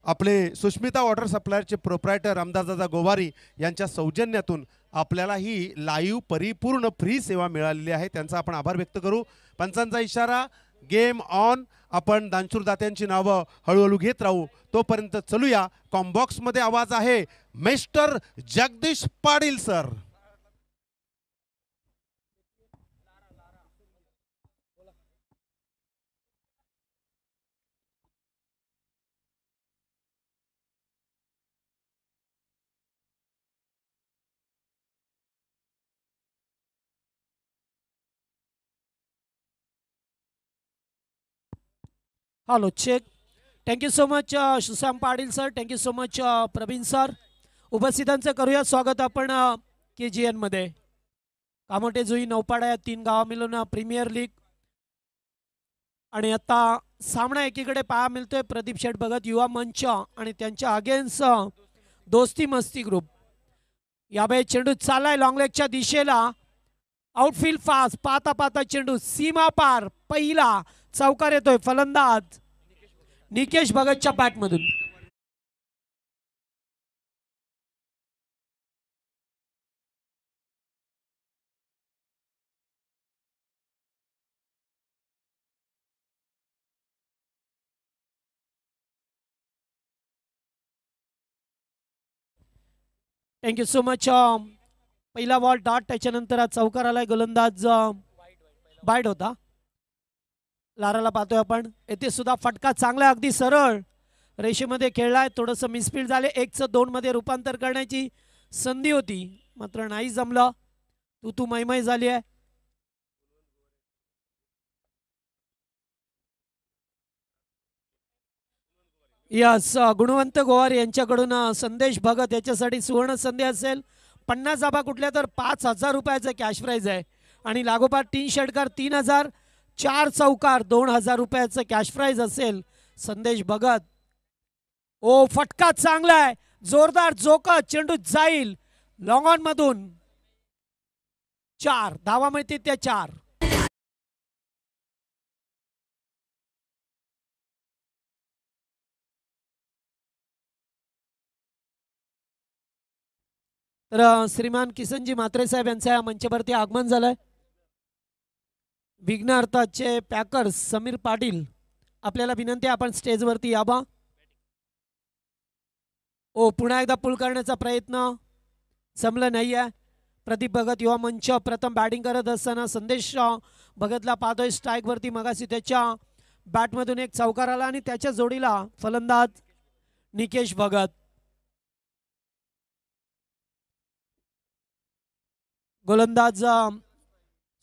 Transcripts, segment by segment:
आपले Sushmita water सप्लायरचे proprietor रामदासदादा Gowari यांच्या सौजन्यातून आपल्याला ही लाईव्ह परिपूर्ण फ्री सेवा मिळालेली आहे, त्यांचा आपण आभार व्यक्त करू। पंचांचा इशारा, गेम ऑन। आपण दानशूर दात्यांची नावं हळूहळू घेत राहू, तोपर्यंत चलूया। कॉम्बॉक्स मध्ये आवाज आहे mister Jagdish Patil sir. Hello, check. Thank you so much, Sushant Patil sir. Thank you so much Praveen sir. उपस्थितांचं करूया स्वागत आपण KGN मध्ये। कामोटे जुई नौपाडा या 3 गावा मिळून प्रीमियर लीग आणि आता सामना एकीकडे पाहा मिळतोय प्रदीप शेठ भगत युवा मंच आणि त्यांच्या अगेन्स्ट दोस्ती मस्ती ग्रुप। यावेळी चेंडू चाललाय लॉंग लेगच्या दिशेला, आउटफील्ड फास्ट, पाता पाता चेंडू सीमा पार, पहिला चौकार येतोय। फलंदाज निकेश भगतच्या बॅटमधून। Thank you so much. पहिला बॉल डॉट, त्याच्यानंतर चौकार आलाय। गोलंदाज बाईट होता। लाराला पाहतोय आपण, येथे सुद्धा फटका चांगला, अगदी सरळ रेषेमध्ये खेळलाय। थोडंसं मिसफील्ड झाले, 1-2 मध्ये रूपांतर करण्याची संधी होती, मात्र नाही जमलं। तू मैमय झाली आहे। यस, गुणवंत गोवार यांच्याकडून संदेश भगत याच्यासाठी सुवर्ण संधी असेल। 50 जाबा कुठल्या तर 5,000 रुपयाचं कॅश प्राइज आहे आणि लागोपाठ 3 षटकार 3,000, 4 चौकार 2,000 रुपयाचं कॅश प्राइज असेल। संदेश भगत, ओ फटका चांगला आहे, जोरदार जोकत चेंडू जाईल लॉंग ऑन मधून। 4 धावा मिळतील त्या 4। तर श्रीमान किसनजी म्हात्रे साहेब यांचं या मंचावरती आगमन झालंय। विघ्नार्थाचे पॅकर्स समीर पाटील, आपल्याला विनंती आहे आपण स्टेजवरती यावा। ओ पुन्हा एकदा पुल करण्याचा प्रयत्न जमलं नाहीये। प्रदीप भगत युवा मंच प्रथम बॅटिंग करत असताना संदेश भगतला पाहतोय स्ट्राईक वरती। मगाशी त्याच्या बॅटमधून एक चौकार आला आणि त्याच्या जोडीला फलंदाज निकेश भगत। गोलंदाज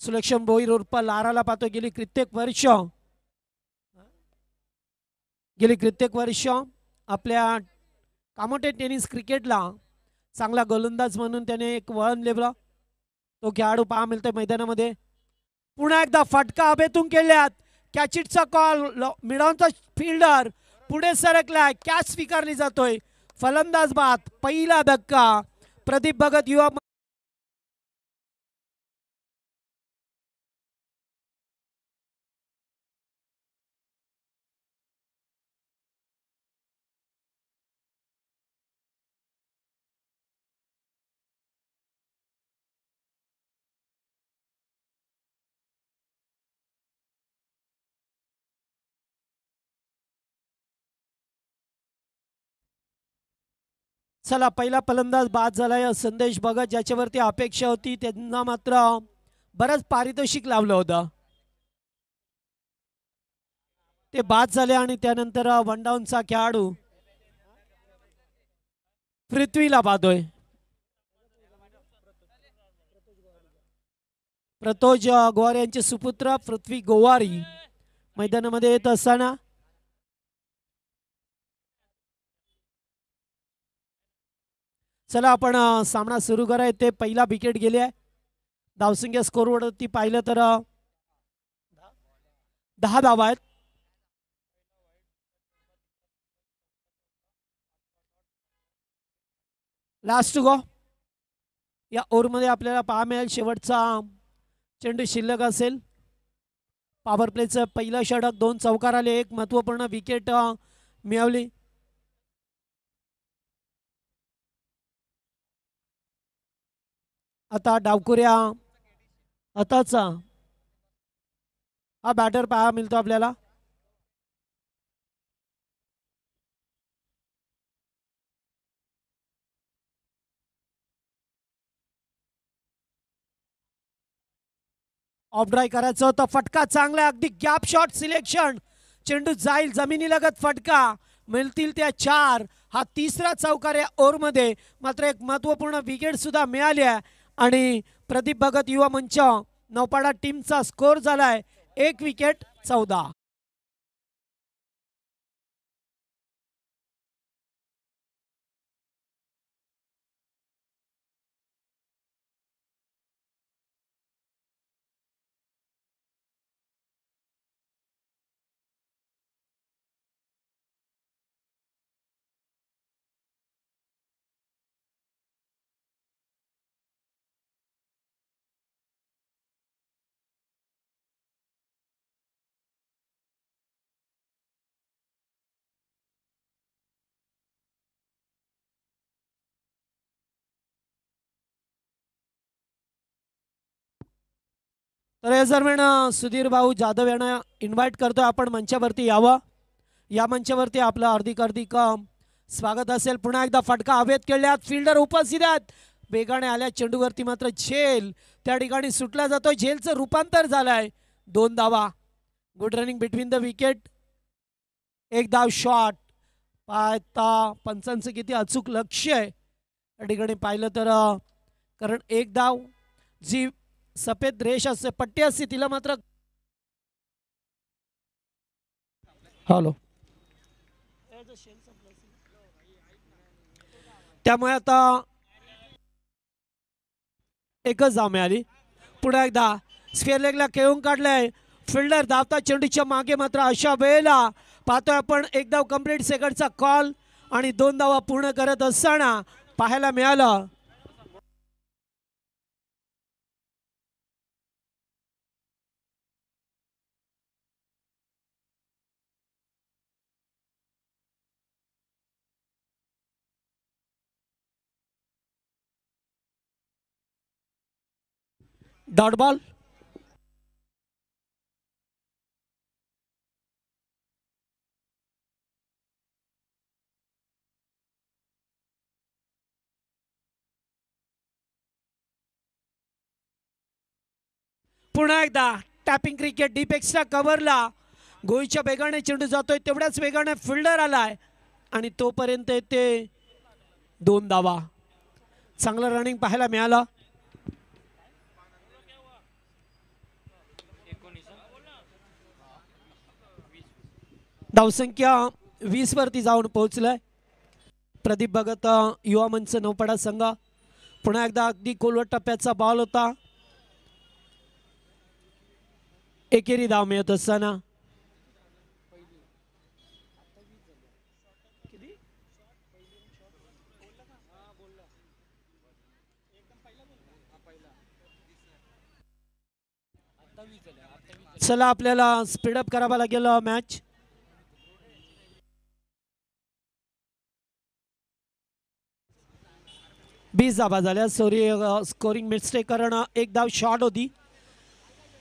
सुलक्षण भोईर उर्फ लाराला पाहतो। गेली कित्येक वर्ष आपल्या कामोटे टेनिस क्रिकेटला चांगला गोलंदाज म्हणून त्याने एक वळण लेवला। तो खेळाडू पहा मिळतोय मैदानामध्ये। पुन्हा एकदा फटका हवेतून केल्यात, कॅचिटचा कॉल, मिडॉनचा फिल्डर पुढे सरकलाय, कॅच स्वीकारली जातोय। फलंदाज बाद, पहिला धक्का प्रदीप भगत युवा। चला, पहिला फलंदाज बाद झालाय संदेश भगत, ज्याच्यावरती अपेक्षा होती त्यांना मात्र बरंच पारितोषिक लावलं होतं, ते बाद झाले। आणि त्यानंतर वन डाऊनचा खेळाडू पृथ्वीला पाहतोय। प्रतोज गोवारी यांचे सुपुत्र पृथ्वी गोवारी मैदानामध्ये येत असताना चला आपण सामना सुरू कराय। ते पहिला विकेट गेले आहे। धावसंख्या स्कोरवरती पाहिलं तर 10 धावा आहेत। लास्ट गो या ओव्हरमध्ये आपल्याला पाहा मिळेल शेवटचा चेंडू शिल्लक असेल। पॉवर प्लेचं पहिलं षटक, 2 चौकार आले, एक महत्त्वपूर्ण विकेट मिळवली। आता डावकुऱ्या आताचा हा बॅटर पाहा मिळतो आपल्याला. ऑफ ड्राय करायचं होतं, फटका चांगला अगदी गॅप शॉट सिलेक्शन. चेंडू जाईल जमिनीलगत, फटका मिळतील त्या 4. हा तिसरा चौकार या ओव्हरमध्ये. मात्र एक महत्त्वपूर्ण विकेट सुद्धा मिळाली आहे आणि प्रदीप भगत युवा मंच नौपाडा टीमचा स्कोर झालाय 1 विकेट 14. तर या दरम्यान सुधीर भाऊ जाधव यांना इन्व्हाइट करतोय आपण मंचावरती यावं. या मंचावरती आपलं हार्दिक हार्दिक स्वागत असेल. पुन्हा एकदा फटका हवेत खेळल्यात, फिल्डर उपस्थित आहेत. वेगाने आल्या चेंडूवरती मात्र झेल त्या ठिकाणी सुटला जातोय. झेलचं रूपांतर झालंय 2 धावा. Good running between the wicket. 1 धाव शॉट. पाहता पंचांचं किती अचूक लक्ष आहे या ठिकाणी पाहिलं तर. कारण 1 धाव जी सफेद रेष असते, पट्टी असते, तिला मात्र हॅलो त्यामुळे आता एकच धाव मिळाली. पुन्हा एकदा स्क्वेअर लेगला खेळून काढलंय. फिल्डर धावता चेंडूच्या मागे, मात्र अशा वेळेला पाहतोय आपण 1 धाव कंप्लीट सेकंडचा कॉल आणि 2 धावा पूर्ण करत असताना पाहायला मिळालं. Dot ball. पुन्हा एकदा टॅपिंग क्रिकेट डीप एक्स्ट्रा कव्हरला गोळीच्या वेगाने चेंडू जातोय, तेवढ्याच वेगाने फिल्डर आलाय आणि तोपर्यंत ते 2 धावा. चांगलं रनिंग पाहायला मिळालं. धावसंख्या 20 वरती जाऊन पोहोचलाय प्रदीप भगत युवा मंच नौपाडा संघ. पुन्हा एकदा अगदी खोलवर टप्प्याचा बॉल होता. एकेरी धाव मिळत असताना चला आपल्याला स्पीडअप करावा लागेल मॅच. बीस धावा झाल्या. सॉरी स्कोरिंग मिस्टेक, कारण 1 धाव शॉर्ट होती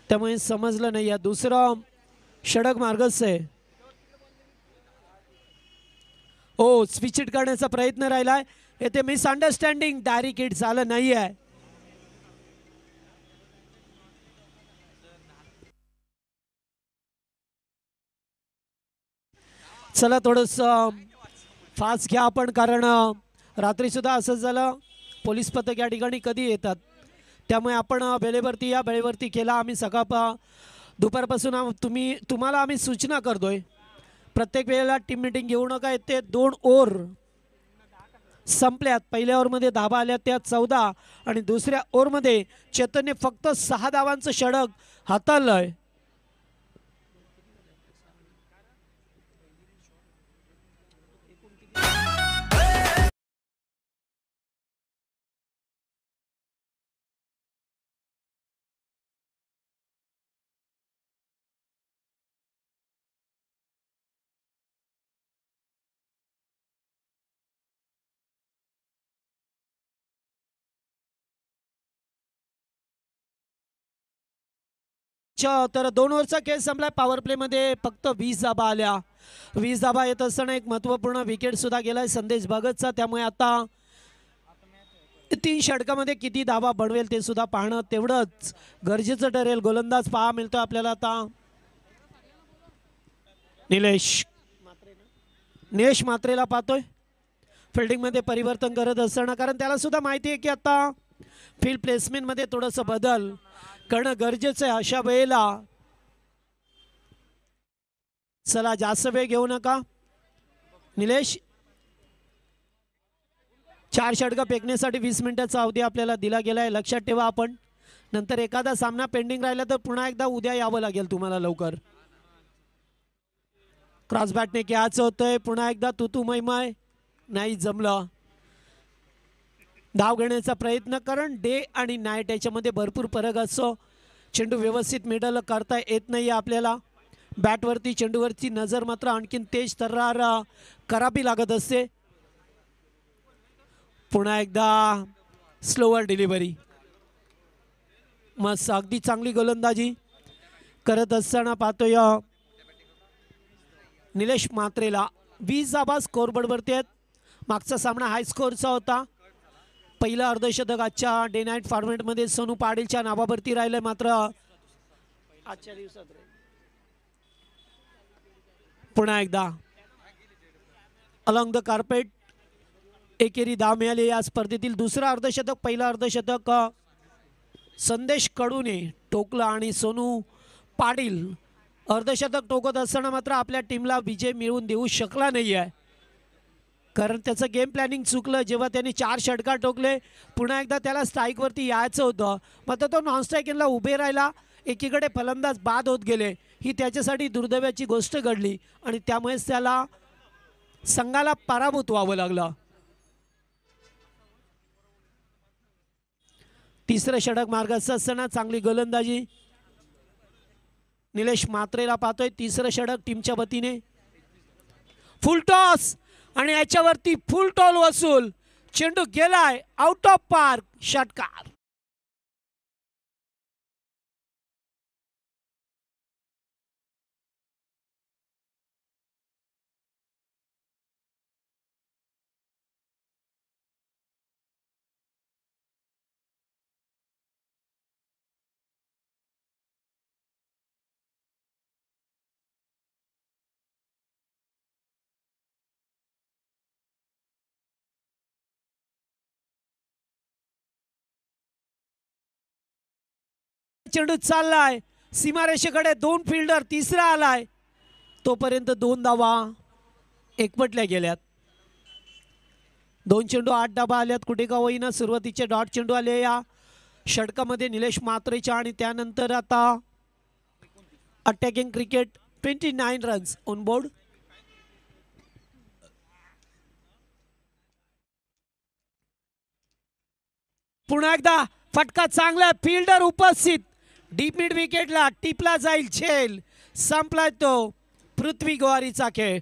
त्यामुळे समजलं नाही. या दुसरं षडक मार्गच आहे. हो, स्विच हिट करण्याचा प्रयत्न राहिलाय. येथे मिसअंडरस्टँडिंग, डायरेक्ट हिट झालं नाही आहे. चला थोडस फास्ट घ्या आपण, कारण रात्री सुद्धा असंच झालं. पोलीस पथक या ठिकाणी कधी येतात, त्यामुळे आपण वेळेवरती या. वेळेवरती केला आम्ही सकाळ दुपारपासून तुम्हाला आम्ही सूचना करतोय. प्रत्येक वेळेला टीम मीटिंग घेऊ नका. येते 2 ओव्हर संपल्यात. पहिल्या ओव्हरमध्ये धाबा आल्या त्या 14 आणि दुसऱ्या ओव्हरमध्ये चेतनने फक्त 6 धावांचं षडक हाताळलंय. तर 2 ओव्हरचा खेळ संपलाय. पॉवर प्लेमध्ये फक्त 20 धाबा आल्या. 20 धाबा येत असताना एक महत्त्वपूर्ण विकेट सुद्धा गेलाय संदेश भगतचा. त्यामुळे आता 3 षटकामध्ये किती धाबा बनवेल ते सुद्धा पाहणं तेवढंच गरजेचं ठरेल. गोलंदाज पहा मिळतो आपल्याला आता निलेश मात्रेला पाहतोय फिल्डिंगमध्ये परिवर्तन करत असताना, कारण त्याला सुद्धा माहिती आहे की आता फील्ड प्लेसमेंटमध्ये थोडंसं बदल करणं गरजेचं आहे. अशा वेळेला चला जास्त वेळ घेऊ नका. निलेश 4 षटकं फेकण्यासाठी 20 मिनिटाचा अवधी आपल्याला दिला गेला आहे. लक्षात ठेवा. आपण नंतर एखादा सामना पेंडिंग राहिला तर पुन्हा एकदा उद्या यावं लागेल तुम्हाला लवकर. क्रॉस बॅटने घ्यायचं होतंय. पुन्हा एकदा तुतू मैमाय नाही जमलं. धाव घेण्याचा प्रयत्न, कारण डे आणि नाईट याच्यामध्ये भरपूर फरक असतो. चेंडू व्यवस्थित मिडल करता येत नाही आपल्याला. बॅटवरती चेंडूवरची नजर मात्र आणखीन तेज तर्रार करावी लागत असते. पुन्हा एकदा स्लोवर डिलिव्हरी. मस्त अगदी चांगली गोलंदाजी करत असताना पाहतोय निलेश मात्रेला. 20 धाबा स्कोरबोर्डवरती आहेत. मागचा सामना हाय स्कोरचा होता. पहिलं अर्धशतक आजच्या डे नाईट फॉर्मॅटमध्ये सोनू पाटीलच्या नावावरती राहिलंय. मात्र आजच्या दिवसात पुन्हा एकदा अलॉंग द कार्पेट एकेरी धाव मिळाली. या स्पर्धेतील दुसरं अर्धशतक. पहिलं अर्धशतक संदेश कडूने टोकलं आणि सोनू पाटील अर्धशतक टोकत असताना मात्र आपल्या टीमला विजय मिळवून देऊ शकला नाही आहे, कारण त्याचं गेम प्लॅनिंग चुकलं. जेव्हा त्यांनी 4 षटकार टोकले, पुन्हा एकदा त्याला स्ट्राईकवरती यायचं होतं, मात्र तो नॉन स्ट्राईकिंगला उभे राहिला. एकीकडे फलंदाज बाद होत गेले. ही त्याच्यासाठी दुर्दैवाची गोष्ट घडली आणि त्यामुळेच त्याला संघाला पराभूत व्हावं लागलं. तिसरं षटक मार्गाचं असताना चांगली गोलंदाजी निलेश मात्रेला पाहतोय. तिसरं षटक टीमच्या वतीने. फुल टॉस आणि याच्यावरती फुल टॉल वसूल. चेंडू गेलाय आउट ऑफ पार्क. षटकार. चेंडू चाललाय सीमारेषेकडे. 2 फिल्डर, तिसरा आलाय. तोपर्यंत 2 धावा एकवटल्या गेल्यात. 2 चेंडू 8 धावा आल्यात. कुठे का होईना सुरुवातीचे डॉट चेंडू आले या षटकामध्ये निलेश मात्रेच्या. आणि त्यानंतर आता attacking cricket 29 runs on board. पुन्हा एकदा फटका चांगला. फिल्डर उपस्थित. डीप मिड विकेटला टिपला जाईल झेल. संपलाय तो पृथ्वी गोवारीचा खेळ.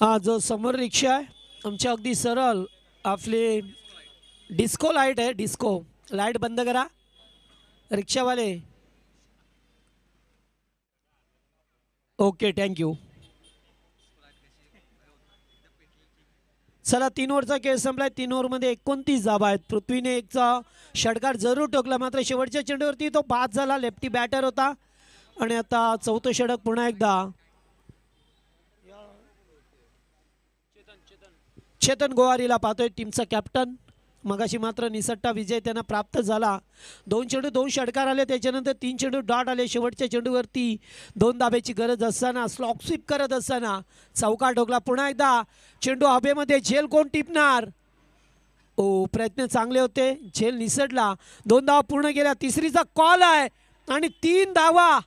हा जो समोर रिक्षा आहे आमच्या अगदी सरळ आपले डिस्को लाईट आहे. डिस्को लाईट बंद करा रिक्षावाले. Okay thank you. चला 3 ओव्हरचा खेळ संपलाय. 3 ओव्हरमध्ये 29 धावा आहेत. पृथ्वीने एकचा षटकार जरूर टोकला, मात्र शेवटच्या चेंडूवरती तो बाद झाला. लेफ्टी बॅटर होता. आणि आता 4थं षटक पुन्हा एकदा चेतन गोवारीला पाहतोय, टीमचा कॅप्टन. मगाशी मात्र निसट्टा विजय त्यांना प्राप्त झाला. 2 चेंडू 2 षटकार आले. त्याच्यानंतर 3 चेंडू डॉट आले. शेवटच्या चेंडूवरती 2 धाब्याची गरज असताना स्लॉक स्वीप करत असताना चौकार ठोकला. पुन्हा एकदा चेंडू हवेमध्ये. झेल कोण टिपणार. ओ प्रयत्न चांगले होते. झेल निसटला. 2 धावा पूर्ण गेल्या. तिसरीचा कॉल आहे आणि 3 धावा.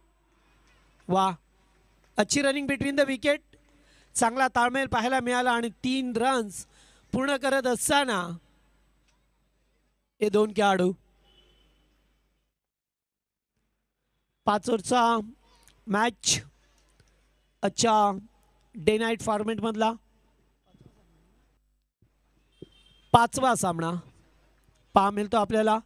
वा, अच्छी रनिंग बिटवीन द विकेट. चांगला ताळमेळ पाहायला मिळाला आणि 3 रन्स पूर्ण करत असताना हे दोन खेळाडू 5 ओव्हरचा मॅच अच्छा डे नाईट फॉर्मेट मधला 5वा सामना पहा मिळतो आपल्याला.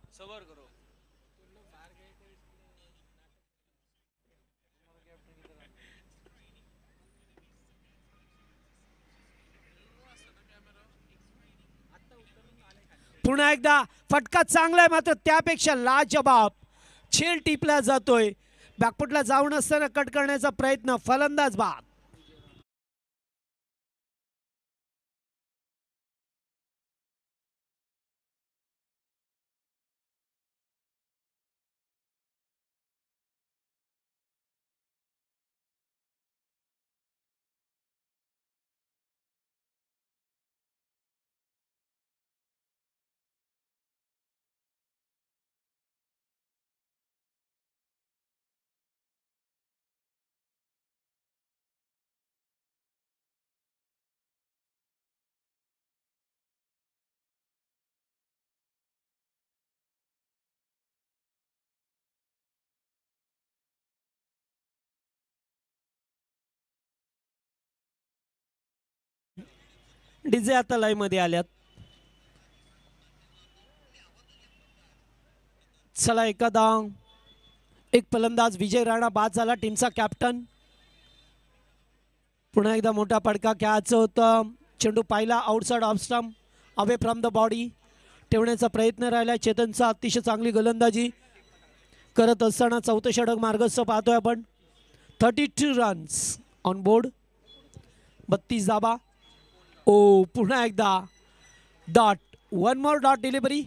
पुन्हा एकदा फटका चांगला आहे मात्र त्यापेक्षा लाजबाब झेल टिपला जातोय. बॅकफुटला जाऊन असताना कट करण्याचा प्रयत्न फलंदाज बाद. डीजे आता लाईव्ह मध्ये आल्यात. चला एखादा एक फलंदाज विजय राणा बाद झाला टीमचा कॅप्टन. पुन्हा एकदा मोठा पडका खेळायचं होतं. चेंडू पाहिला outside off stump away from the body ठेवण्याचा प्रयत्न राहिला. चेतनचा अतिशय चांगली गोलंदाजी करत असताना चौथं षटक मार्गस्थ पाहतोय आपण. 32 रन्स ऑन बोर्ड 32 धाबा. ओ पुन्हा एकदा डॉट 1 मोर डॉट डिलिव्हरी.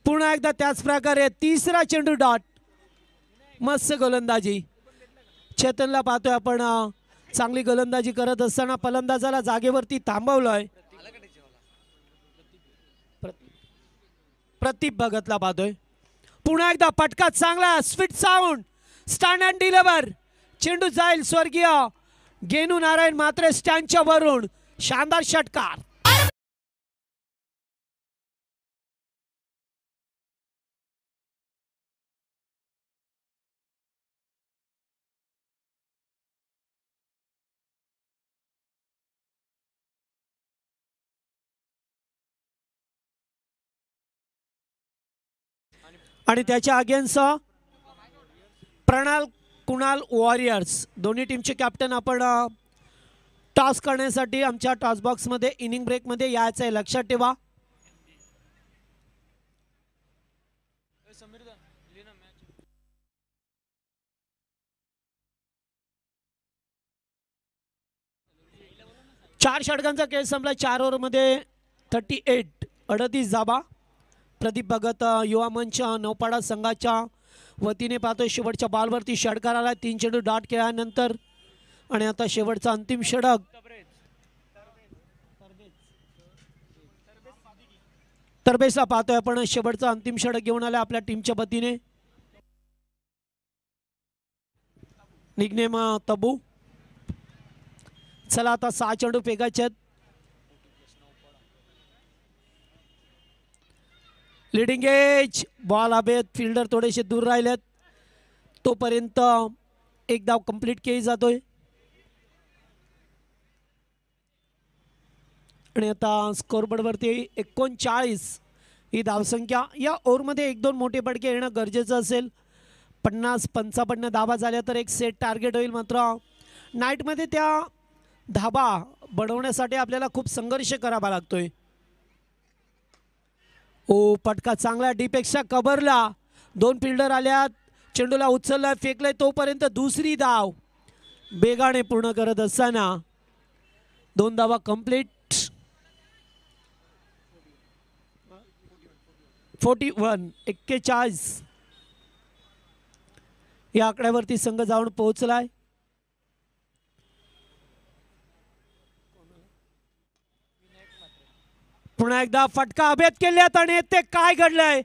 पुन्हा एकदा त्याच प्रकारे तिसरा चेंडू डॉट. मस्त गोलंदाजी चेतनला पाहतोय आपण. चांगली गोलंदाजी करत असताना फलंदाजाला जागेवरती थांबवलंय. प्रदीप भगतला पाहतोय. पुन्हा एकदा पटका चांगला sweet sound stand and deliver. चेंडू जाईल स्वर्गीय गेनू नारायण मात्रे स्टँडच्या वरून. शानदार षटकार. आणि त्याच्या अगेन्स्ट प्रणाल कुणाल वॉरियर्स दोन्ही टीमचे कॅप्टन आपण टॉस करण्यासाठी आमच्या टॉस बॉक्स मध्ये इनिंग ब्रेक मध्ये यायचं आहे लक्षात ठेवा. चार षटकांचा खेळ संपला. 4 ओव्हरमध्ये 38 धाबा. प्रदीप भगत युवा मंच नौपाडा संघाच्या वतीने पाहतोय. शेवटच्या बॉलवरती षटकार आला. 3 चेंडू डॉट केल्यानंतर आणि आता शेवटचा अंतिम षटक तरबेसला पाहतोय आपण. शेवटचा अंतिम षटक घेऊन आला आपल्या टीमच्या वतीने. निकनेम तबू. चला आता 6 चेंडू फेकायचे आहेत. लीडिंग एज बॉल हवेत. फिल्डर थोडेसे दूर राहिलेत. तोपर्यंत एक धाव कंप्लीट केली जातोय. आणि आता स्कोरबोर्डवरती 39 ही धावसंख्या. या ओव्हरमध्ये 1-2 मोठे फटके येणं गरजेचं असेल. 50-55 धावा झाल्या तर एक सेट टार्गेट होईल. मात्र नाईटमध्ये त्या धाबा बनवण्यासाठी आपल्याला खूप संघर्ष करावा लागतोय. ओ पटका चांगला डीपेक्षा कबरला. 2 फिल्डर आल्यात. चेंडूला उचलला फेकलाय तोपर्यंत दुसरी धाव बेगाने पूर्ण करत असताना 2 धावा कंप्लीट. 41 या आकड्यावरती संघ जाऊन पोहोचलाय. पुन्हा एकदा फटका अभेद केल्यात आणि ते काय घडलंय.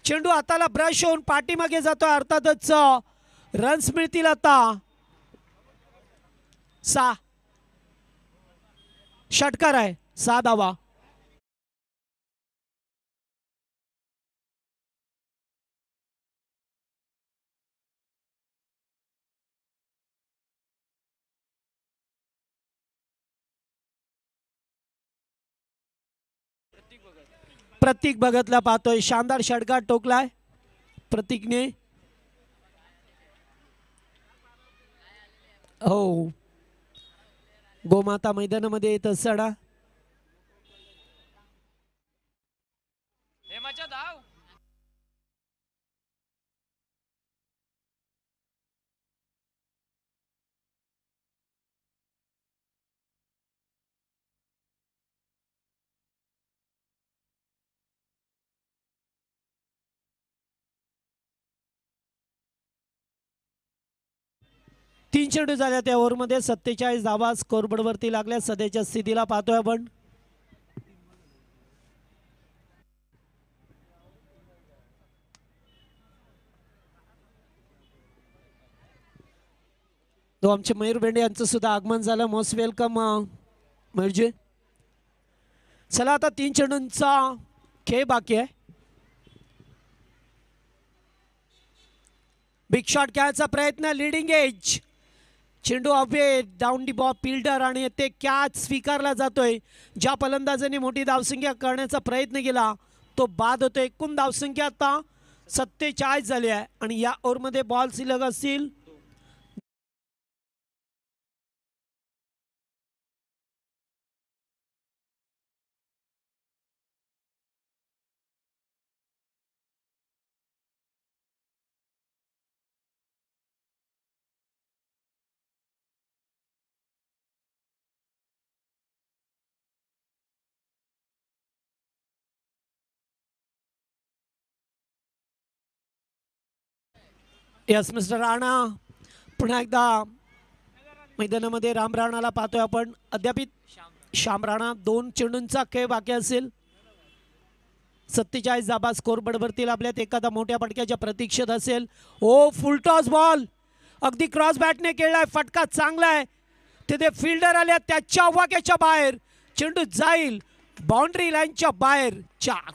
चेंडू हाताला ब्रश होऊन पाठीमागे जातो. अर्थातच रन्स मिळतील आता. 6 षटकार आहे. 6 धावा. प्रतीक भगतला पाहतोय. शानदार षटकार टोकलाय प्रतीकने. हो, गोमाता मैदानामध्ये येत असताना तीन चेंडू झाल्या त्या ओव्हरमध्ये. 47 धावा स्कोरबोर्ड वरती लागल्या. सध्याच्या स्थितीला पाहतोय आपण. तो आमचे मयूर बेंडे यांचं सुद्धा आगमन झालं. Most welcome Mayurji. चला आता 3 चेंडूंचा खेळ बाकी आहे. बिग शॉट खेळायचा प्रयत्न. Leading edge. चेंडू away down the ball fielder आणि ते कॅच स्वीकारला जातोय. ज्या फलंदाजाने मोठी धावसंख्या करण्याचा प्रयत्न केला तो बाद होतो. एकूण धावसंख्या आता 47 झाली आहे आणि या ओव्हरमध्ये बॉल शिल्लक असतील यस मिस्टर राणा. पुन्हा एकदा मैदानामध्ये राम राणाला पाहतोय आपण. अद्यापित श्याम राणा. 2 चेंडूंचा खेळ बाकी असेल. 47 धाबा स्कोरबोर्ड वरती लाभल्यात. एखादा मोठ्या फटक्याच्या प्रतीक्षेत असेल. ओ फुल टॉस बॉल अगदी क्रॉस बॅटने खेळलाय. फटका चांगला आहे. तिथे फिल्डर आल्या त्याच्या वाक्याच्या बाहेर. चेंडू जाईल बाउंड्री लाईनच्या बाहेर. 4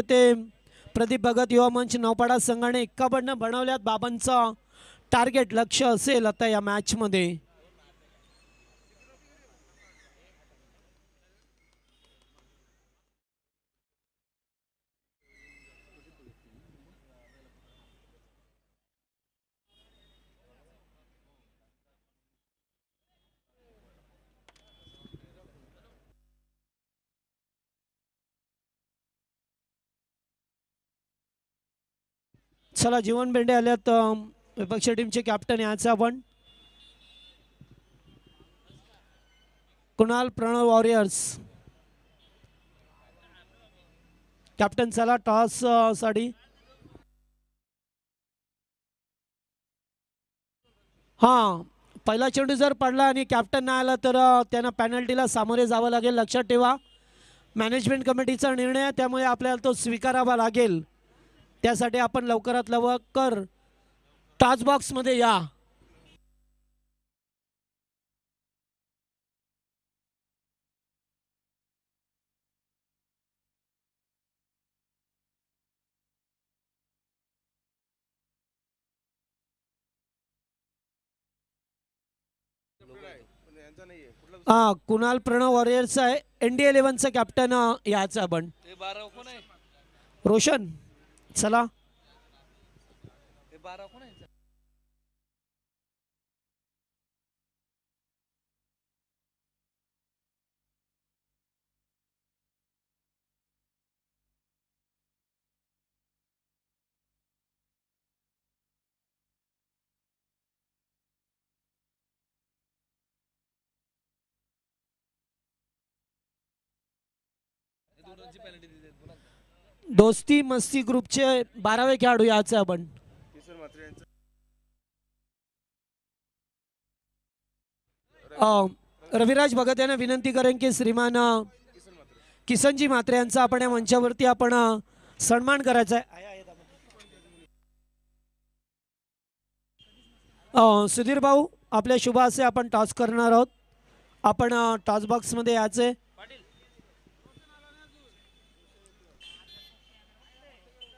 ते प्रदीप भगत युवा मंच नौपाडा संघाने एक्काबन्न बनवल्यात. बाबांचा टार्गेट लक्ष असेल आता या मॅच मध्ये. चला जीवन बेंडे आल्यात विपक्ष टीमचे कॅप्टन याचा आपण कुणाल प्रणव वॉरियर्स कॅप्टन. चला टॉस साठी हां पहिला चेंडू जर पडला आणि कॅप्टन नाही आला तर त्यांना पेनल्टीला सामोरे जावं लागेल. लक्षात ठेवा मॅनेजमेंट कमिटीचा निर्णय आहे त्यामुळे आपल्याला तो स्वीकारावा लागेल. त्यासाठी आपण लवकरात लवकर टॉस बॉक्समध्ये या. कुणाल प्रणव वॉरियर्सचा आहे. ND11चा कॅप्टन याचा आपण रोशन. चला दोस्ती मस्ती ग्रुपचे 12वे खेळाडू याचे आपण रविराज भगत यांना विनंती करेन की श्रीमान किसनजी म्हात्रे यांचा आपण या मंचावरती आपण सन्मान करायचा आहे. सुधीर भाऊ आपल्या शुभ असे आपण टॉस करणार आहोत. आपण टॉस बॉक्स मध्ये यायचे.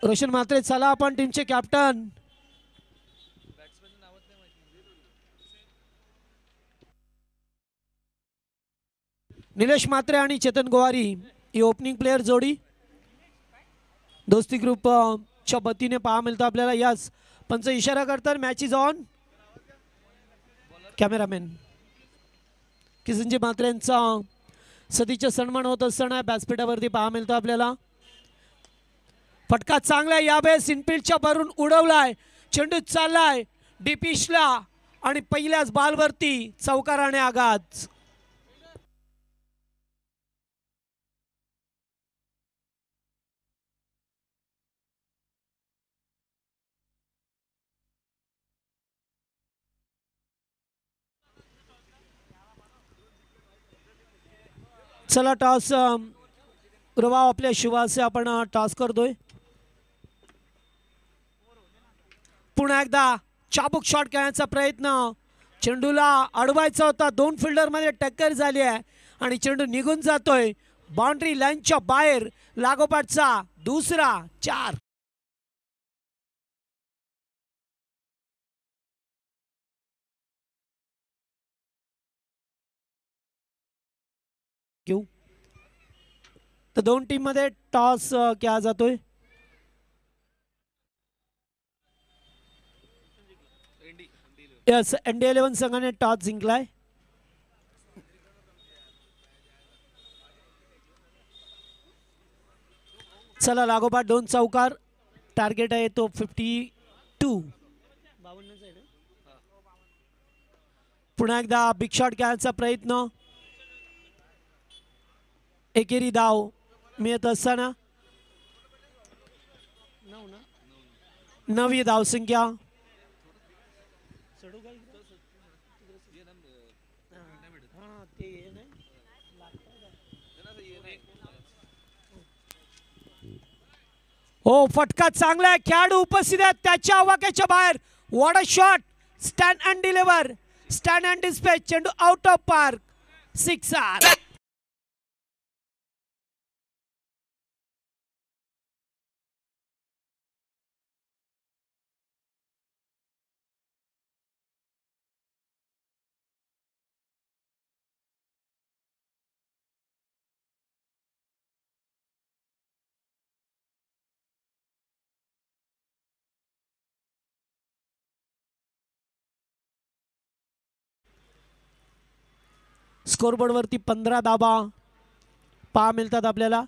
रोशन म्हात्रे चला आपण टीमचे कॅप्टन. निलेश म्हात्रे आणि चेतन गोवारी ही ओपनिंग प्लेयर जोडी दोस्ती ग्रुप च्या वतीने पहा मिळतं आपल्याला. यास पंच इशारा करतात match is on. Cameraman Kisanji Mhatre यांचा सतीचा सन्मान होत असताना व्यासपीठावरती पहा मिळतं आपल्याला. फटका चांगला यावेळेस इनफिल्डच्या भरून उडवलाय. चेंडू चाललाय डीपिशला आणि पहिल्याच बॉलवरती चौकाराने आघात. चला टॉस प्रभाव आपल्या शिवासे आपण टॉस करतोय. पुन्हा एकदा चाबूक शॉट खेळण्याचा प्रयत्न. चेंडूला अडवायचा होता. 2 फिल्डर मध्ये टक्कर झाली आहे आणि चेंडू निघून जातोय बाउंड्री लाईनच्या बाहेर. लागोपाठचा दुसरा 4. तर 2 टीम मध्ये टॉस केला जातोय. यस ND11 संघाने टॉस जिंकलाय. चला लागोपाठ 2 चौकार. टार्गेट आहे तो 52. पुन्हा एकदा बिग शॉट खेळायचा प्रयत्न. एकेरी धाव मिळत असताना 9वी धावसंख्या. हो फटका चांगला आहे. खेळाडू उपस्थित आहेत त्याच्या आवाक्याच्या बाहेर. What a shot. Stand and deliver. Stand and dispatch. चेंडू आउट ऑफ पार्क. 6 आर. स्कोरबोर्डवरती 15 धावा पहा मिळतात आपल्याला.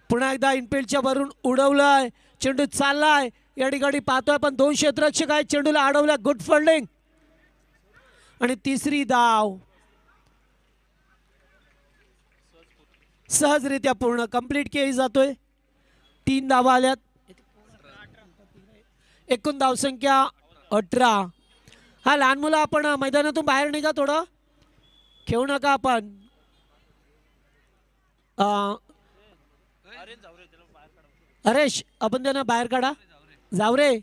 पुन्हा एकदा इनफिल्डच्या वरून उडवलाय, चेंडू चाललाय, या ठिकाणी पाहतोय पण 2 क्षेत्ररक्षक आहेत, चेंडूला अडवला, गुड फिल्डिंग आणि तिसरी धाव सहजरित्या पूर्ण कंप्लीट केली जातोय. 3 धावा आल्यात, एकूण धावसंख्या 18. हा लहान मुलं आपण मैदानातून बाहेर निघा, थोडं खेळू नका आपण. हरेश आपण त्यांना बाहेर काढा. जावरे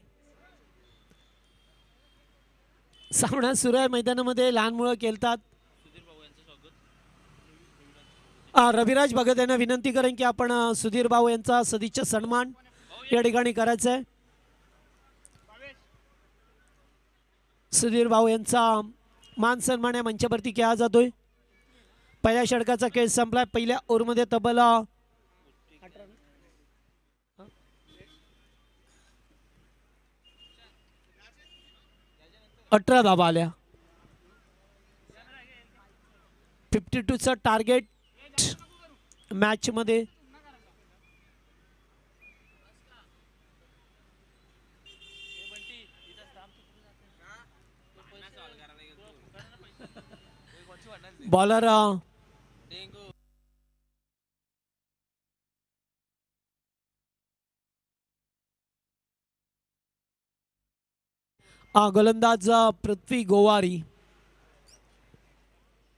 सामना सुरू आहे मैदानामध्ये, लहान मुलं खेळतात. रविराज भगत यांना विनंती करेन की आपण सुधीर भाऊ यांचा सदिच्छा सन्मान या ठिकाणी करायचा आहे. सुधीर भाऊ यांचा मान सन्मान या मंचावरती केला जातोय. पहिल्या षटकाचा खेळ संपलाय. पहिल्या ओव्हरमध्ये तब्बल 18 धावा आल्या. 52चं टार्गेट मॅच मध्ये. बॉलर गोलंदाज Prithvi Gowari,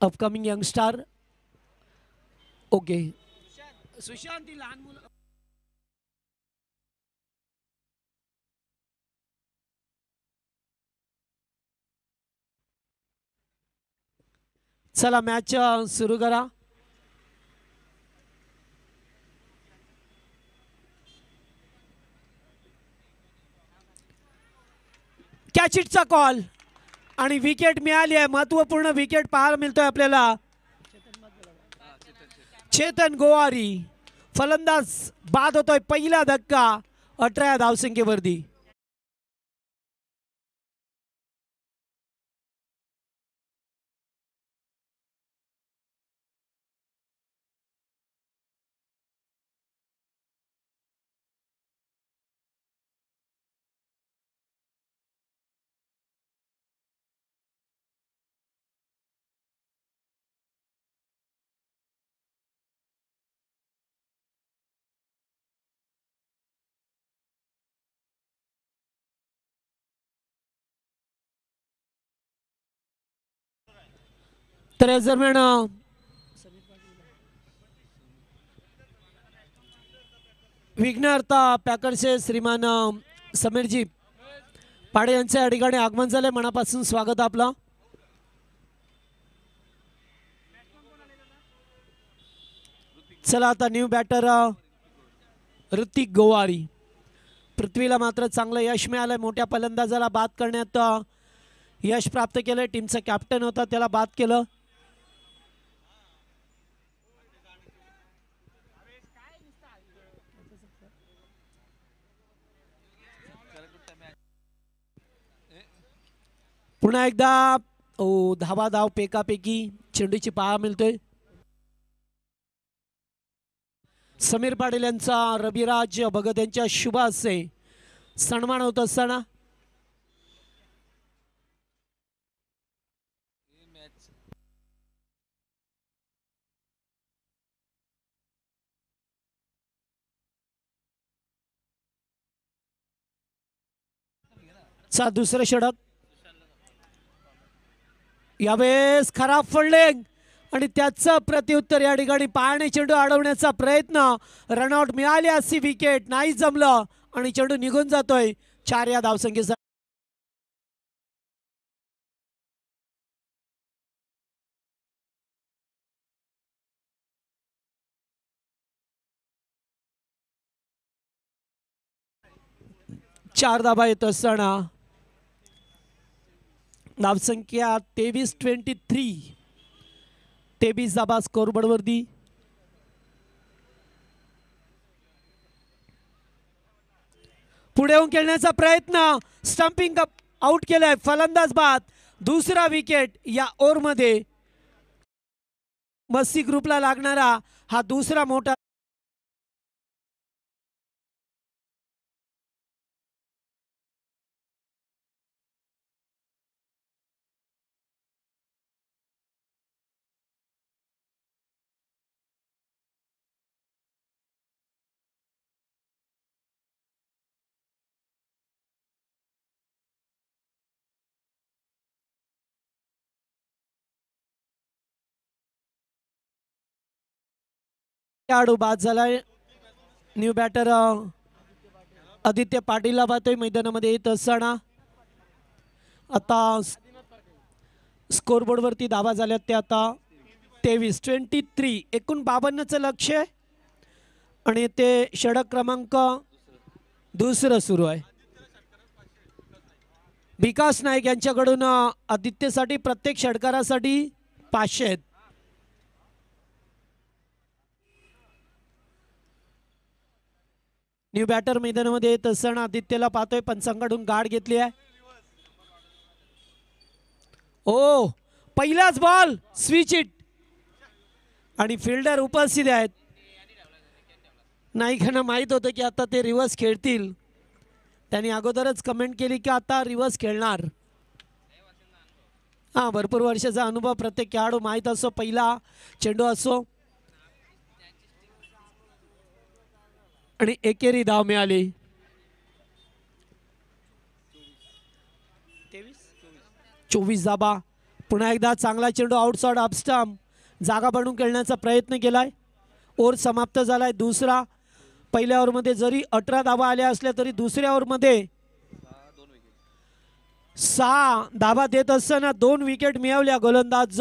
upcoming youngstar. Okay Sushant लहान मुलं चला मॅच सुरू करा. कॅच इटचा कॉल आणि विकेट मिळाली आहे. महत्वपूर्ण विकेट पाहायला मिळतोय आपल्याला. चेतन गोवारी फलंदाज बाद होतोय. पहिला धक्का 18 धावसंख्येवरती. तर या दरम्यान विघ्नहर्ता पॅकर्सचे श्रीमान समीरजी पाडे यांच्या या ठिकाणी आगमन झाले. मनापासून स्वागत आपलं. चला आता न्यू बॅटर ऋतिक गोवारी. पृथ्वीला मात्र चांगलं यश मिळालंय. मोठ्या फलंदाजाला बाद करण्यात यश प्राप्त केलंय. टीमचा कॅप्टन होता त्याला बाद केलं. पुन्हा एकदा धावा धाव पेकापेकी चेंडूची पाहा मिळतोय. समीर पाटील यांचा रविराज भगत यांच्या शुभ हस्ते सन्मान होत असताना चा दुसरं षटक. यावेळेस खराब फिल्डिंग आणि त्याचं प्रत्युत्तर या ठिकाणी पायाने चेंडू अडवण्याचा प्रयत्न. रनआउट मिळाली अशी विकेट नाही जमलं आणि चेंडू निघून जातोय 4 या धावसंख्येचा. चार धावा येत असताना धावसंख्या 23-23. 23 धावा स्कोरबोर्डवरती. पुढे येऊन खेळण्याचा प्रयत्न, स्टंपिंग आउट केलाय, फलंदाज बाद. दुसरा विकेट या ओव्हरमध्ये. मस्सी ग्रुपला लागणारा हा दुसरा मोठा खेळाडू बाद झालाय. न्यू बॅटर आदित्य पाटीलला पाहतोय मैदानामध्ये येत असताना. आता स्कोरबोर्ड वरती धावा झाल्यात ते आता 23 एकूण 52चं लक्ष आहे आणि ते षटक क्रमांक दुसरं सुरू आहे. विकास नाईक यांच्याकडून आदित्यसाठी प्रत्येक षटकारासाठी 500 आहेत. न्यू बॅटर मैदानामध्ये येत असताना आदित्यला पाहतोय, पंचांकडून गाड घेतली आहे. ओ पहिलाच बॉल स्विच इट आणि फिल्डर उपस्थित आहेत. नाईकांना माहित होतं की आता ते रिव्हर्स खेळतील. त्यांनी अगोदरच कमेंट केली की आता रिव्हर्स खेळणार. हा भरपूर वर्षाचा अनुभव प्रत्येक खेळाडू माहीत असो, पहिला चेंडू असो. आणि एकेरी धाव मिळाली. 24 धाबा. पुन्हा एकदा चांगला चेंडू आउटसाइड ऑफ स्टंप, जागा बनवून खेळण्याचा प्रयत्न केलाय. ओव्हर समाप्त झालाय दुसरा. पहिल्या ओव्हरमध्ये जरी 18 धाबा आल्या असल्या तरी दुसऱ्या ओव्हरमध्ये 6 धाबा देत असताना 2 विकेट मिळवल्या गोलंदाज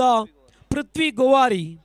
पृथ्वी गोवारी.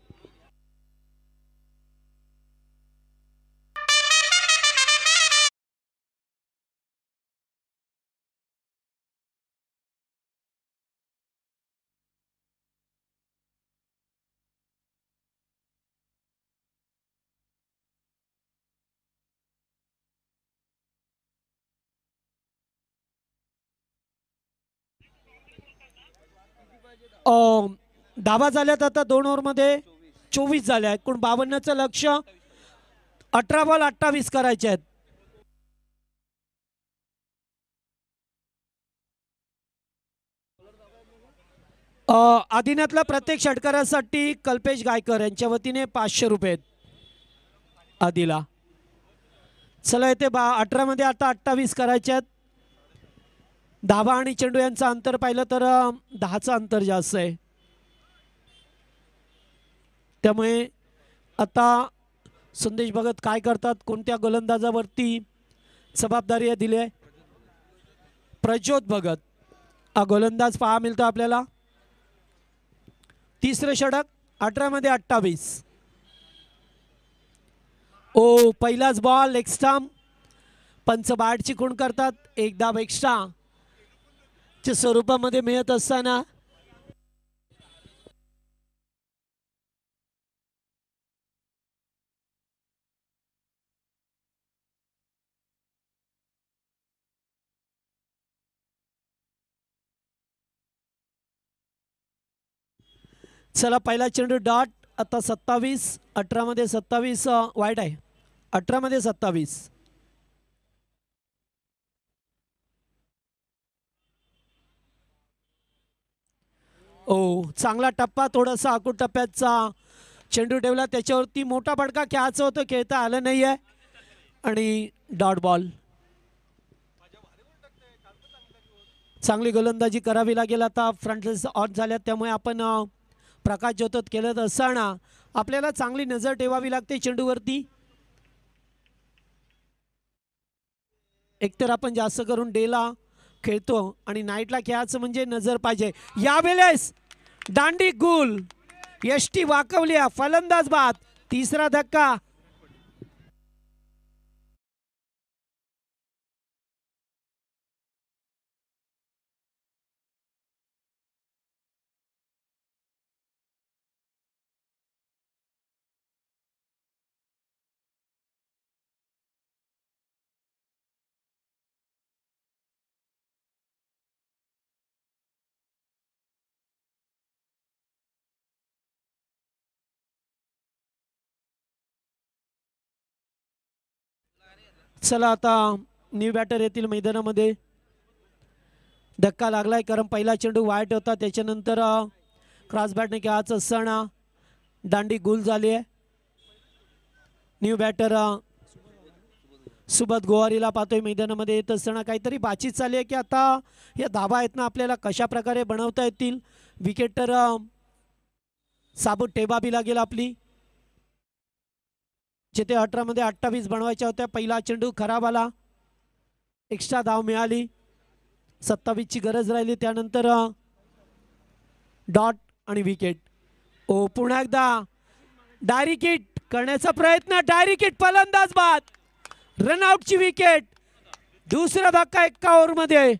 धाबा झाल्यात आता 2 ओव्हरमध्ये 24 झाल्या. एकूण 52चं लक्ष. 18 बॉल 28 करायचे आहेत. आदिनाथला प्रत्येक षटकारासाठी कल्पेश गायकर यांच्या वतीने 500 रुपये आदिला. चला येते 18 मध्ये आता 28 करायचे आहेत. धाबा आणि चेंडू यांचं अंतर पाहिलं तर 10चं अंतर जास्त आहे. त्यामुळे आता संदेश भगत काय करतात, कोणत्या गोलंदाजावरती जबाबदारी दिली आहे. प्रज्योत भगत हा गोलंदाज पहा मिळतो आपल्याला. तिसरं षटक 18 मध्ये 28. ओ पहिलाच बॉल लेग स्टंप. पंच बॅटची खूण करतात. एक धाव एक्स्ट्रा च्या स्वरूपामध्ये मिळत असताना चला पहिला चेंडू डॉट. आता 27. 18 मध्ये 27 वाईट आहे. 18 मध्ये 27. ओ चांगला टप्पा, थोडासा आकूट टप्प्याचा चेंडू ठेवला. त्याच्यावरती मोठा फटका खेळायचं होतं, खेळता आलं नाहीये आणि डॉट बॉल. चांगली गोलंदाजी करावी लागेल. आता फ्रंट ऑन झाल्यात त्यामुळे आपण प्रकाश ज्योत केलं असताना आपल्याला चांगली नजर ठेवावी लागते चेंडूवरती. एकतर आपण जास्त करून डेला खेळतो आणि नाईटला खेळायचं म्हणजे नजर पाहिजे. यावेळेस दांडी गुल, यष्टी वाकवली, फलंदाज बाद. तिसरा धक्का. चला आता न्यू बॅटर येथील मैदानामध्ये धक्का लागलाय, कारण पहिला चेंडू वाईट होता, त्याच्यानंतर क्रॉस बॅटने खेळायचं असताना दांडी गुल झाली आहे. न्यू बॅटर सुबोध गोवारीला पाहतोय मैदानामध्ये येत असताना. काहीतरी बातचीत चालली आहे की आता या धाबा आहेत ना आपल्याला कशा प्रकारे बनवता येतील. विकेट तर साबूत टेबाबी लागेल आपली, जिथे 18 मध्ये 28 बनवायच्या होत्या. पहिला चेंडू खराब आला, एक्स्ट्रा धाव मिळाली, 27 ची गरज राहिली, त्यानंतर डॉट आणि विकेट. ओ पुन्हा एकदा डायरेक्ट हिट करण्याचा प्रयत्न, डायरेक्ट हिट, फलंदाज बाद, रनआउटची विकेट. दुसरा धक्का एका ओव्हरमध्ये.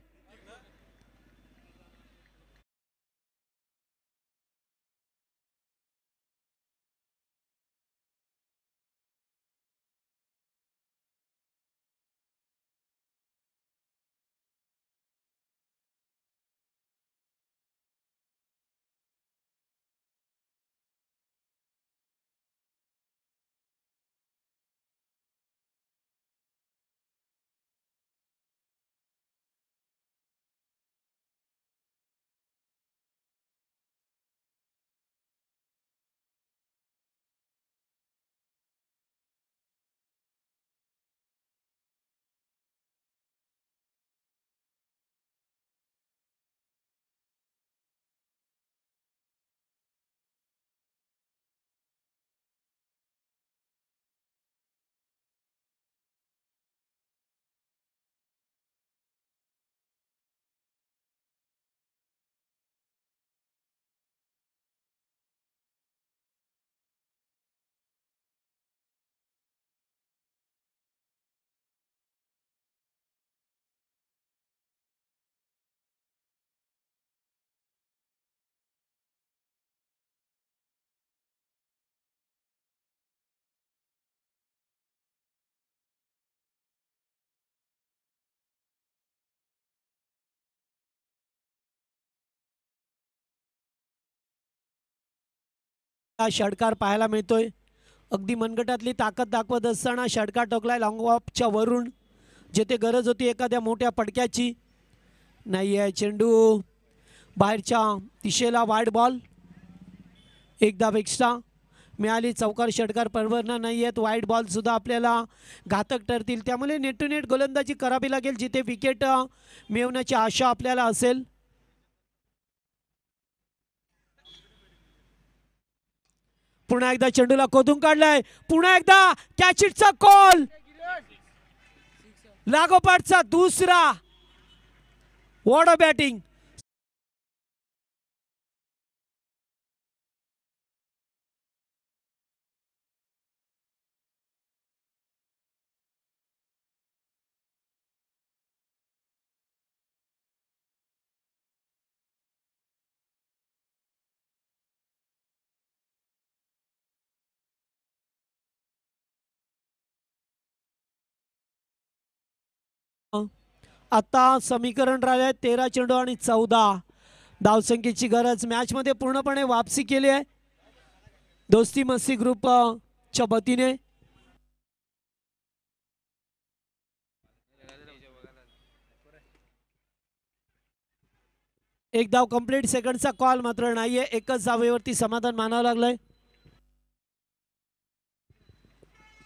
षटकार पाहायला मिळतोय. अगदी मनगटातली ताकद दाखवत असताना षटकार टोकलाय लॉंग ऑफच्या वरून, जिथे गरज होती एखाद्या मोठ्या पडक्याची. नाही आहे चेंडू बाहेरच्या दिशेला, वाईड बॉल. एक धाव एक्स्ट्रा मिळाली. चौकार षटकार परवडणार नाही आहेत, वाईड बॉल सुद्धा आपल्याला घातक ठरतील, त्यामुळे नेट टू नेट गोलंदाजी करावी लागेल, जिथे विकेट मिळवण्याची आशा आपल्याला असेल. पुन्हा एकदा चेंडूला खोदून काढलाय, पुन्हा एकदा कॅचिटचा कॉल, लागोपाठचा दुसरा. What a batting. आता समीकरण राहिले 13 चेंडू आणि 14 धावसंख्येची गरज. मॅच मध्ये पूर्णपणे वापसी केली आहे दोस्ती मस्ती ग्रुप च्या वतीने. एक धाव कंप्लीट, सेकंडचा कॉल मात्र नाहीये, एकच धावेवरती समाधान मानावं लागलंय.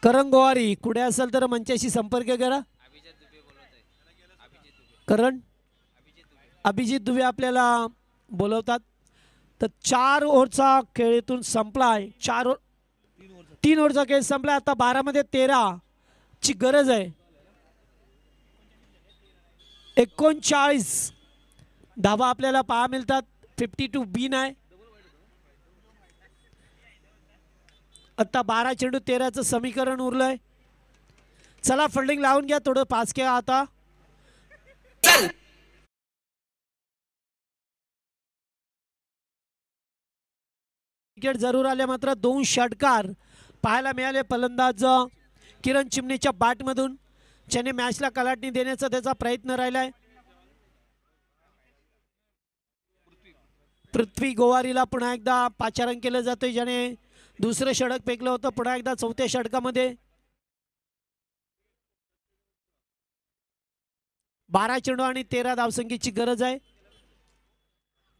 करण गोवारी कुठे असेल तर मंचाशी संपर्क करा. करण अभिजित दुबे आपल्याला बोलवतात. तर 4 ओव्हरचा खेळातून संपलाय, 3 ओव्हरचा खेळ संपलाय. आता 12 मध्ये 13 ची गरज आहे. 39 धावा आपल्याला पाहा मिळतात. 52 बीन आहे. आता 12 चेंडू 13चं समीकरण उरलंय. चला फिल्डिंग लावून घ्या, थोडं पास घ्या. आता विकेट जरूर आले, मात्र 2 षटकार पाहायला मिळाले फलंदाज किरण चिमणीच्या बॅटमधून, ज्याने मॅचला कलाटणी देण्याचा त्याचा प्रयत्न राहिलाय. पृथ्वी गोवारीला पुन्हा एकदा पाचारण केलं जातंय, ज्याने दुसरं षटक फेकलं होतं. पुन्हा एकदा 4थ्या षटकामध्ये 12 चेंडू आणि 13 धावसंख्येची गरज आहे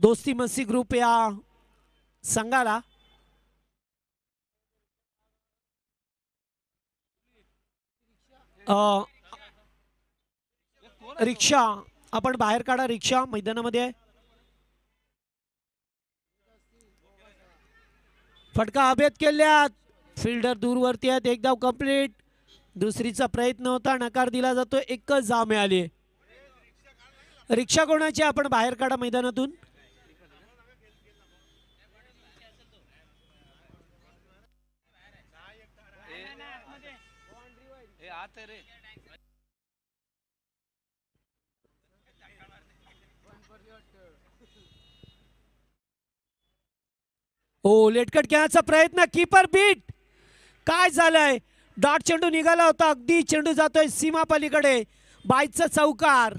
दोस्ती मस्ती ग्रुप या संघाला. रिक्षा आपण बाहेर काढा, रिक्षा मैदानामध्ये आहे. फटका हवेत केल्यात, फिल्डर दूरवरती आहेत. एक धाव कंप्लीट. दुसरीचा प्रयत्न होता, नकार दिला जातो. एकच धाव मिळाली. रिक्षा कोणाची आपण बाहेर काढा मैदानातून. हो, लेटकट खेळण्याचा प्रयत्न, कीपर बीट. काय झालंय, डॉट चेंडू निघाला होता, अगदी चेंडू जातोय सीमा पलीकडे. बाईचा चौकार.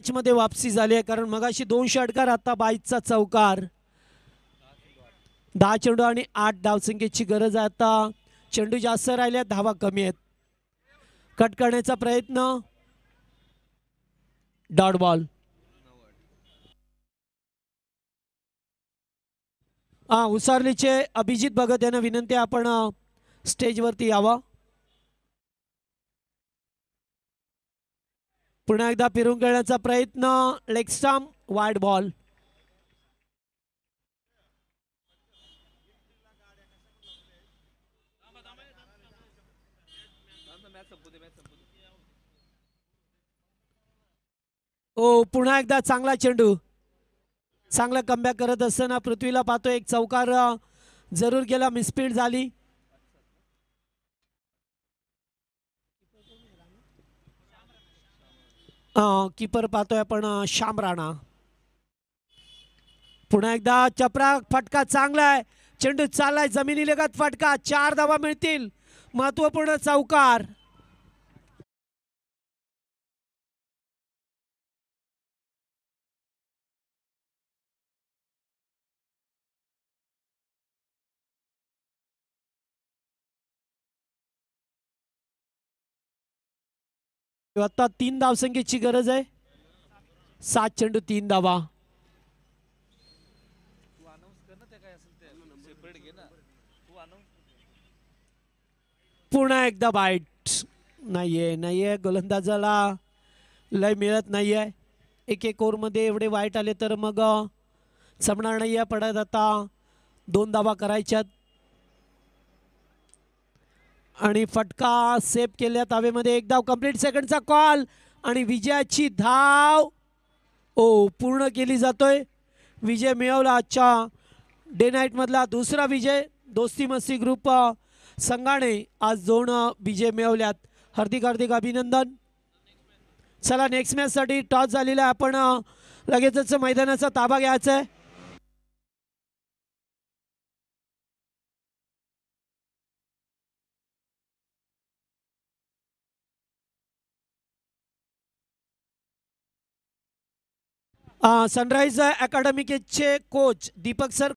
मध्ये वापसी झाली आहे, कारण मगाशी 2 षटकार, आता 22चा चौकार. 10 चेंडू आणि 8 धावसंख्येची गरज आहे. आता चेंडू जास्त राहिले, धावा कमी आहेत. कट करण्याचा प्रयत्न, डॉट बॉल. उसारलीचे अभिजित भगत यांना विनंती, आपण स्टेजवरती यावा. पुन्हा एकदा फिरून खेळण्याचा प्रयत्न, लेग स्टंप, वाईड बॉल. ओ, पुन्हा एकदा चांगला चेंडू. चांगला कमबॅक करत असताना पृथ्वीला पाहतो, एक चौकार जरूर गेला, मिसफील्ड झाली. कीपर पाहतोय आपण, श्याम राणा. पुन्हा एकदा चपरा फटका, चांगला आहे चेंडू, चाललाय जमिनी लगत फटका. 4 धावा मिळतील, महत्वपूर्ण चौकार. आता 3 धावसंख्येची गरज आहे. 7 चेंडू 3 धावा. पुन्हा एकदा बाईट. नाहीये गोलंदाजाला लय मिळत नाहीये. एक ओव्हरमध्ये एवढे वाईट आले तर मग जमणार नाहीये. पडत आता 2 धावा करायच्यात आणि फटका सेव्ह केल्यात हवेमध्ये. 1 धाव कंप्लीट. सेकंडचा कॉल आणि विजयाची धाव पूर्ण केली जातोय. विजय मिळवला, आजच्या डे नाईट मधला दुसरा विजय. दोस्ती मस्ती ग्रुप संघाने आज 2 विजय मिळवल्यात. हार्दिक अभिनंदन. चला, नेक्स्ट मॅच साठी टॉस झालेला आहे. आपण लगेचच मैदानाचा ताबा घ्यायचा आहे. सनराइज अकॅडमीचे कोच दीपक सर